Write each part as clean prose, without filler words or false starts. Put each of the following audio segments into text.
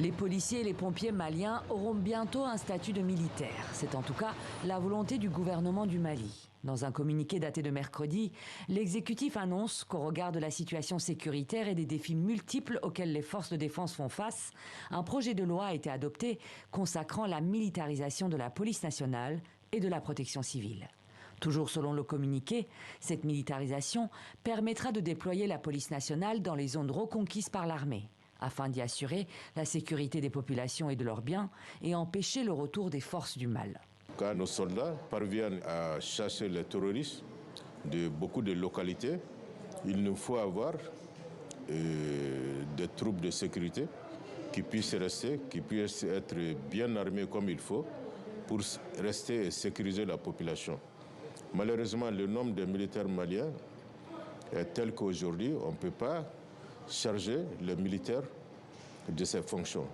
Les policiers et les pompiers maliens auront bientôt un statut de militaire. C'est en tout cas la volonté du gouvernement du Mali. Dans un communiqué daté de mercredi, l'exécutif annonce qu'au regard de la situation sécuritaire et des défis multiples auxquels les forces de défense font face, un projet de loi a été adopté consacrant la militarisation de la police nationale et de la protection civile. Toujours selon le communiqué, cette militarisation permettra de déployer la police nationale dans les zones reconquises par l'armée, afin d'y assurer la sécurité des populations et de leurs biens et empêcher le retour des forces du mal. Quand nos soldats parviennent à chasser les terroristes de beaucoup de localités, il nous faut avoir des troupes de sécurité qui puissent rester, qui puissent être bien armées comme il faut pour rester et sécuriser la population. Malheureusement, le nombre de militaires maliens est tel qu'aujourd'hui, on ne peut pas charger les militaires de ces fonctions.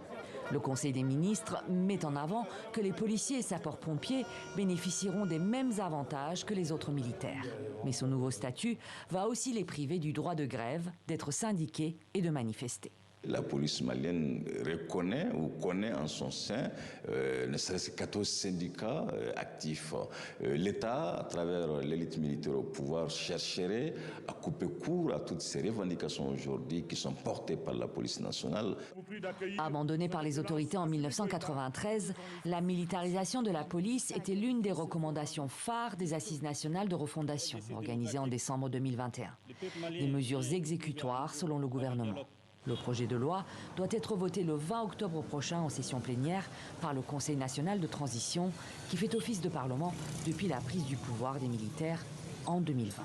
Le Conseil des ministres met en avant que les policiers et sapeurs-pompiers bénéficieront des mêmes avantages que les autres militaires. Mais son nouveau statut va aussi les priver du droit de grève, d'être syndiqués et de manifester. La police malienne reconnaît ou connaît en son sein ne serait-ce que 14 syndicats actifs. L'État, à travers l'élite militaire au pouvoir, chercherait à couper court à toutes ces revendications aujourd'hui qui sont portées par la police nationale. Abandonnée par les autorités en 1993, la militarisation de la police était l'une des recommandations phares des Assises nationales de refondation, organisées en décembre 2021. Des mesures exécutoires selon le gouvernement. Le projet de loi doit être voté le 20 octobre prochain en session plénière par le Conseil national de transition qui fait office de Parlement depuis la prise du pouvoir des militaires en 2020.